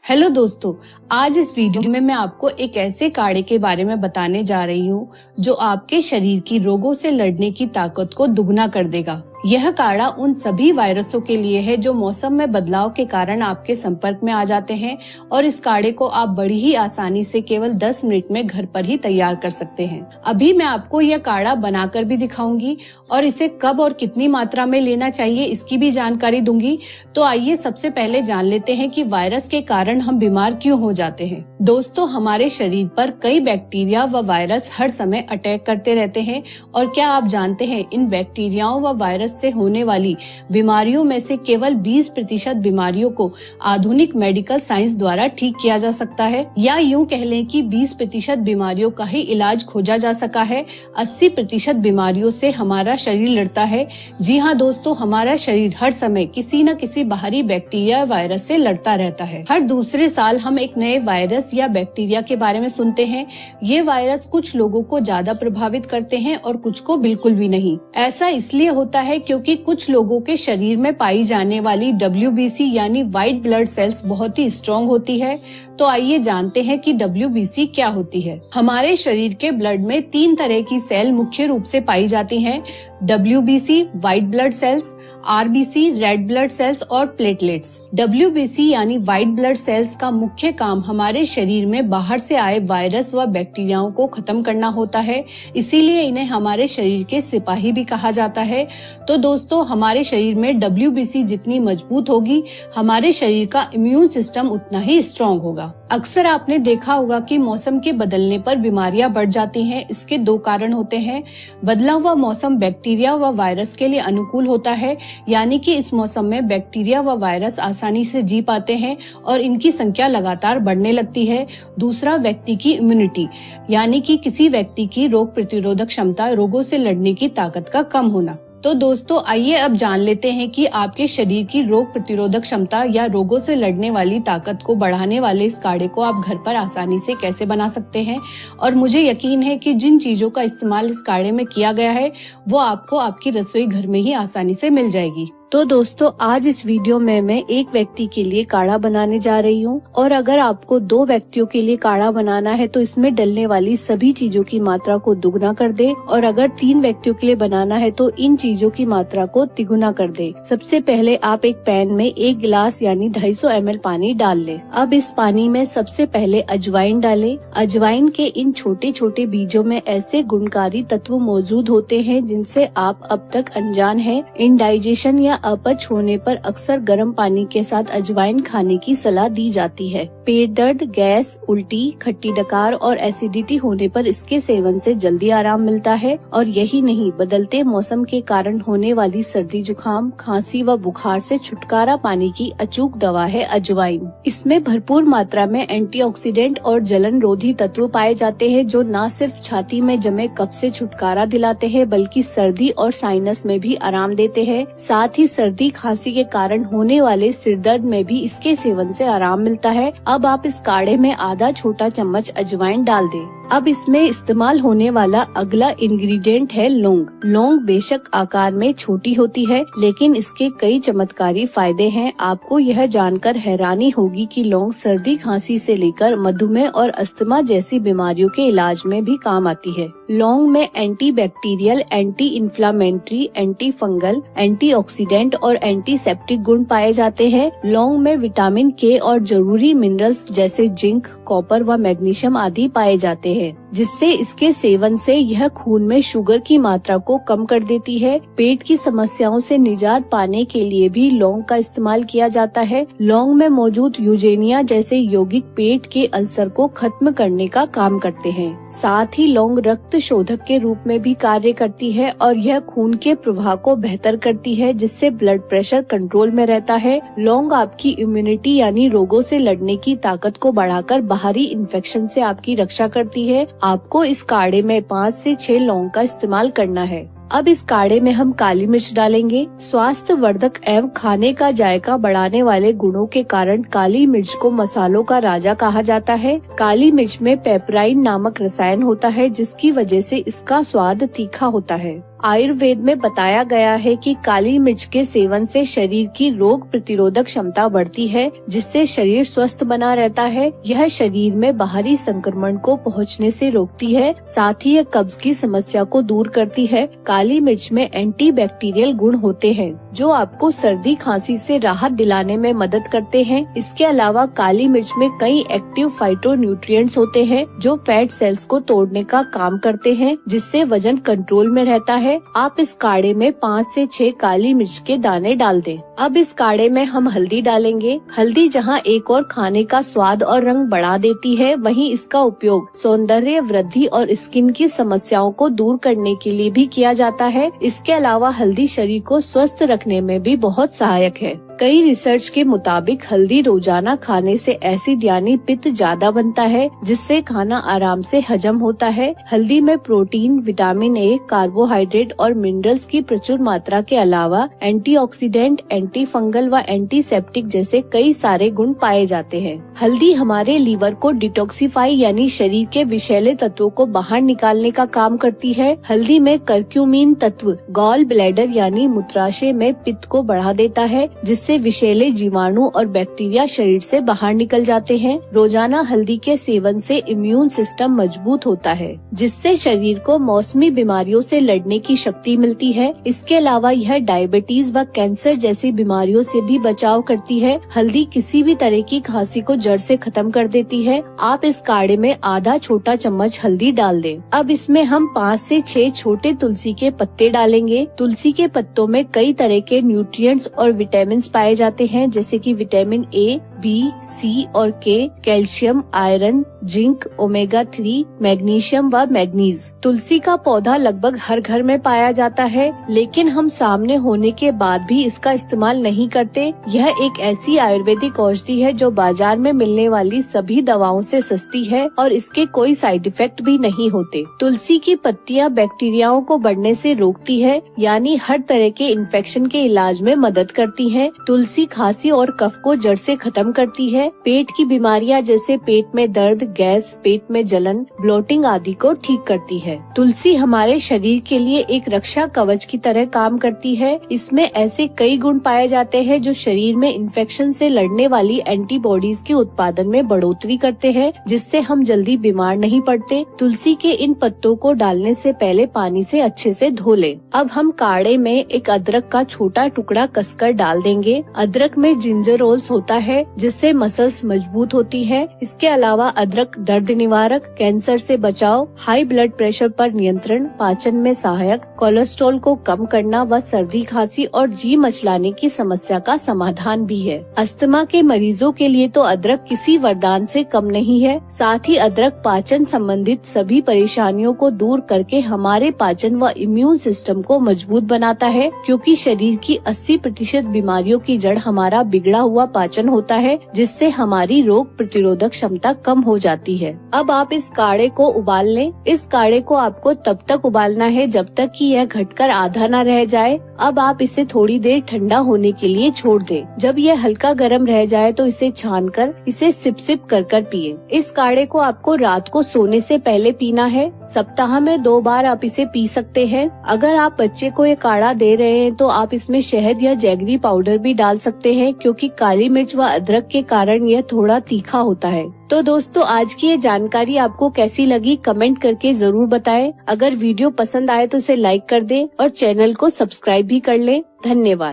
Hello दोस्तों, आज इस वीडियो में मैं आपको एक ऐसे काढ़े के बारे में बताने जा रही हूँ जो आपके शरीर की रोगों से लड़ने की ताकत को दुगना कर देगा। यह काढ़ा उन सभी वायरसों के लिए है जो मौसम में बदलाव के कारण आपके संपर्क में आ जाते हैं और इस काढ़े को आप बड़ी ही आसानी से केवल 10 मिनट में घर पर ही तैयार कर सकते हैं। अभी मैं आपको यह काढ़ा बनाकर भी दिखाऊंगी और इसे कब और कितनी मात्रा में लेना चाहिए इसकी भी जानकारी दूंगी। तो आइए सबसे पहले जान लेते हैं कि वायरस के कारण हम बीमार क्यों हो जाते हैं। दोस्तों, हमारे शरीर पर कई बैक्टीरिया व वायरस हर समय अटैक करते रहते हैं और क्या आप जानते हैं इन बैक्टीरियाओं व वायरस से होने वाली बीमारियों में से केवल 20% बीमारियों को आधुनिक मेडिकल साइंस द्वारा ठीक किया जा सकता है, या यूं कह लें कि 20% बीमारियों का ही इलाज खोजा जा सका है। 80% बीमारियों से हमारा शरीर लड़ता है। जी हाँ दोस्तों, हमारा शरीर हर समय किसी न किसी बाहरी बैक्टीरिया वायरस से लड़ता रहता है। हर दूसरे साल हम एक नए वायरस या बैक्टीरिया के बारे में सुनते हैं। ये वायरस कुछ लोगों को ज्यादा प्रभावित करते हैं और कुछ को बिल्कुल भी नहीं। ऐसा इसलिए होता है क्योंकि कुछ लोगों के शरीर में पाई जाने वाली WBC यानी व्हाइट ब्लड सेल्स बहुत ही स्ट्रॉन्ग होती है। तो आइए जानते हैं कि WBC क्या होती है। हमारे शरीर के ब्लड में 3 तरह की सेल मुख्य रूप से पाई जाती हैं। WBC white blood cells, RBC red blood cells और प्लेटलेट्स। WBC यानी व्हाइट ब्लड सेल्स का मुख्य काम हमारे शरीर में बाहर से आए वायरस व बैक्टीरियाओं को खत्म करना होता है, इसीलिए इन्हें हमारे शरीर के सिपाही भी कहा जाता है। तो दोस्तों, हमारे शरीर में WBC जितनी मजबूत होगी, हमारे शरीर का इम्यून सिस्टम उतना ही स्ट्रॉन्ग होगा। अक्सर आपने देखा होगा कि मौसम के बदलने पर बीमारियां बढ़ जाती हैं। इसके 2 कारण होते हैं। बदला हुआ मौसम बैक्टीरिया व वायरस के लिए अनुकूल होता है, यानी कि इस मौसम में बैक्टीरिया व वायरस आसानी से जी पाते हैं और इनकी संख्या लगातार बढ़ने लगती है। दूसरा, व्यक्ति की इम्यूनिटी, यानी कि किसी व्यक्ति की रोग प्रतिरोधक क्षमता, रोगों से लड़ने की ताकत का कम होना। तो दोस्तों, आइए अब जान लेते हैं कि आपके शरीर की रोग प्रतिरोधक क्षमता या रोगों से लड़ने वाली ताकत को बढ़ाने वाले इस काढ़े को आप घर पर आसानी से कैसे बना सकते हैं। और मुझे यकीन है कि जिन चीजों का इस्तेमाल इस काढ़े में किया गया है वो आपको आपकी रसोई घर में ही आसानी से मिल जाएगी। तो दोस्तों, आज इस वीडियो में मैं एक व्यक्ति के लिए काढ़ा बनाने जा रही हूँ और अगर आपको 2 व्यक्तियों के लिए काढ़ा बनाना है तो इसमें डलने वाली सभी चीजों की मात्रा को दुगना कर दे और अगर 3 व्यक्तियों के लिए बनाना है तो इन चीजों की मात्रा को तिगुना कर दे। सबसे पहले आप एक पैन में 1 गिलास यानी 250 ml पानी डाल ले। अब इस पानी में सबसे पहले अजवाइन डालें। अजवाइन के इन छोटे छोटे बीजों में ऐसे गुणकारी तत्व मौजूद होते हैं जिनसे आप अब तक अनजान हैं। इंडाइजेशन या अपच होने पर अक्सर गर्म पानी के साथ अजवाइन खाने की सलाह दी जाती है। पेट दर्द, गैस, उल्टी, खट्टी डकार और एसिडिटी होने पर इसके सेवन से जल्दी आराम मिलता है। और यही नहीं, बदलते मौसम के कारण होने वाली सर्दी, जुकाम, खांसी व बुखार से छुटकारा पाने की अचूक दवा है अजवाइन। इसमें भरपूर मात्रा में एंटीऑक्सीडेंट और जलन रोधी तत्व पाए जाते हैं जो न सिर्फ छाती में जमे कफ से छुटकारा दिलाते हैं बल्कि सर्दी और साइनस में भी आराम देते हैं। साथ ही सर्दी खांसी के कारण होने वाले सिर दर्द में भी इसके सेवन से आराम मिलता है। अब आप इस काढ़े में आधा छोटा चम्मच अजवाइन डाल दें। अब इसमें इस्तेमाल होने वाला अगला इंग्रेडिएंट है लौंग। लौंग बेशक आकार में छोटी होती है लेकिन इसके कई चमत्कारी फायदे हैं। आपको यह जानकर हैरानी होगी कि लौंग सर्दी खांसी से लेकर मधुमेह और अस्थमा जैसी बीमारियों के इलाज में भी काम आती है। लौंग में anti bacterial, anti inflammatory, anti fungal, antioxidant और एंटीसेप्टिक गुण पाए जाते हैं। लौंग में विटामिन K और जरूरी मिनरल्स जैसे जिंक, कॉपर व मैग्नीशियम आदि पाए जाते हैं, जिससे इसके सेवन से यह खून में शुगर की मात्रा को कम कर देती है। पेट की समस्याओं से निजात पाने के लिए भी लौंग का इस्तेमाल किया जाता है। लौंग में मौजूद यूजेनिया जैसे यौगिक पेट के अल्सर को खत्म करने का काम करते हैं। साथ ही लौंग रक्त शोधक के रूप में भी कार्य करती है और यह खून के प्रवाह को बेहतर करती है जिससे ब्लड प्रेशर कंट्रोल में रहता है। लौंग आपकी इम्यूनिटी यानी रोगों से लड़ने की ताकत को बढ़ाकर बाहरी इन्फेक्शन से आपकी रक्षा करती है। आपको इस काढ़े में 5 से 6 लौंग का इस्तेमाल करना है। अब इस काढ़े में हम काली मिर्च डालेंगे। स्वास्थ्य वर्धक एवं खाने का जायका बढ़ाने वाले गुणों के कारण काली मिर्च को मसालों का राजा कहा जाता है। काली मिर्च में पेपराइन नामक रसायन होता है जिसकी वजह से इसका स्वाद तीखा होता है। आयुर्वेद में बताया गया है कि काली मिर्च के सेवन से शरीर की रोग प्रतिरोधक क्षमता बढ़ती है, जिससे शरीर स्वस्थ बना रहता है। यह शरीर में बाहरी संक्रमण को पहुंचने से रोकती है, साथ ही यह कब्ज की समस्या को दूर करती है। काली मिर्च में एंटीबैक्टीरियल गुण होते हैं, जो आपको सर्दी खांसी से राहत दिलाने में मदद करते हैं। इसके अलावा काली मिर्च में कई एक्टिव फाइटोन्यूट्रिएंट्स होते हैं, जो फैट सेल्स को तोड़ने का काम करते हैं, जिससे वजन कंट्रोल में रहता है। आप इस काढ़े में 5 से 6 काली मिर्च के दाने डाल दें। अब इस काढ़े में हम हल्दी डालेंगे। हल्दी जहां एक और खाने का स्वाद और रंग बढ़ा देती है, वहीं इसका उपयोग सौंदर्य वृद्धि और स्किन की समस्याओं को दूर करने के लिए भी किया जाता है। इसके अलावा हल्दी शरीर को स्वस्थ रखने में भी बहुत सहायक है। कई रिसर्च के मुताबिक हल्दी रोजाना खाने से एसिड यानी पित्त ज्यादा बनता है, जिससे खाना आराम से हजम होता है। हल्दी में प्रोटीन, विटामिन ए, कार्बोहाइड्रेट और मिनरल्स की प्रचुर मात्रा के अलावा एंटीऑक्सीडेंट, एंटी फंगल व एंटीसेप्टिक जैसे कई सारे गुण पाए जाते हैं। हल्दी हमारे लीवर को डिटॉक्सिफाई यानी शरीर के विषैले तत्वों को बाहर निकालने का काम करती है। हल्दी में करक्यूमिन तत्व गॉल ब्लैडर यानी मूत्राशय में पित्त को बढ़ा देता है, जिससे विषैले जीवाणु और बैक्टीरिया शरीर से बाहर निकल जाते हैं। रोजाना हल्दी के सेवन से इम्यून सिस्टम मजबूत होता है, जिससे शरीर को मौसमी बीमारियों से लड़ने की शक्ति मिलती है। इसके अलावा यह डायबिटीज व कैंसर जैसी बीमारियों से भी बचाव करती है। हल्दी किसी भी तरह की खांसी को जड़ से खत्म कर देती है। आप इस काढ़े में आधा छोटा चम्मच हल्दी डाल दें। अब इसमें हम 5 से 6 छोटे तुलसी के पत्ते डालेंगे। तुलसी के पत्तों में कई तरह के न्यूट्रिएंट्स और विटामिन पाए जाते हैं, जैसे कि विटामिन ए, बी, सी और के, calcium, iron, zinc, omega 3, magnesium व मैग्नीज। तुलसी का पौधा लगभग हर घर में पाया जाता है, लेकिन हम सामने होने के बाद भी इसका इस्तेमाल नहीं करते। यह एक ऐसी आयुर्वेदिक औषधि है जो बाजार में मिलने वाली सभी दवाओं से सस्ती है और इसके कोई साइड इफेक्ट भी नहीं होते। तुलसी की पत्तियां बैक्टीरियाओं को बढ़ने से रोकती है, यानी हर तरह के इन्फेक्शन के इलाज में मदद करती है। तुलसी खांसी और कफ को जड़ से खत्म करती है। पेट की बीमारियां जैसे पेट में दर्द, गैस, पेट में जलन, ब्लोटिंग आदि को ठीक करती है। तुलसी हमारे शरीर के लिए एक रक्षा कवच की तरह काम करती है। इसमें ऐसे कई गुण पाए जाते हैं जो शरीर में इन्फेक्शन से लड़ने वाली एंटीबॉडीज के उत्पादन में बढ़ोतरी करते हैं, जिससे हम जल्दी बीमार नहीं पड़ते। तुलसी के इन पत्तों को डालने से पहले पानी से अच्छे से धो लें। अब हम काढ़े में एक अदरक का छोटा टुकड़ा कसकर डाल देंगे। अदरक में जिंजरोल्स होता है, जिससे मसल्स मजबूत होती है। इसके अलावा अदरक दर्द निवारक, कैंसर से बचाव, हाई ब्लड प्रेशर पर नियंत्रण, पाचन में सहायक, कोलेस्ट्रॉल को कम करना व सर्दी खांसी और जी मचलाने की समस्या का समाधान भी है। अस्थमा के मरीजों के लिए तो अदरक किसी वरदान से कम नहीं है। साथ ही अदरक पाचन संबंधित सभी परेशानियों को दूर करके हमारे पाचन व इम्यून सिस्टम को मजबूत बनाता है, क्योंकि शरीर की 80% बीमारियों की जड़ हमारा बिगड़ा हुआ पाचन होता है, जिससे हमारी रोग प्रतिरोधक क्षमता कम हो जाती है। अब आप इस काढ़े को उबाल लें। इस काढ़े को आपको तब तक उबालना है जब तक कि यह घटकर आधा न रह जाए। अब आप इसे थोड़ी देर ठंडा होने के लिए छोड़ दें। जब यह हल्का गर्म रह जाए तो इसे छानकर इसे सिप सिप कर कर पिए। इस काढ़े को आपको रात को सोने से पहले पीना है। सप्ताह में 2 बार आप इसे पी सकते हैं। अगर आप बच्चे को ये काढ़ा दे रहे हैं तो आप इसमें शहद या जैगरी पाउडर भी डाल सकते हैं, क्योंकि काली मिर्च व अदरक के कारण यह थोड़ा तीखा होता है। तो दोस्तों, आज की ये जानकारी आपको कैसी लगी कमेंट करके जरूर बताएं। अगर वीडियो पसंद आए तो इसे लाइक कर दें और चैनल को सब्सक्राइब भी कर लें। धन्यवाद।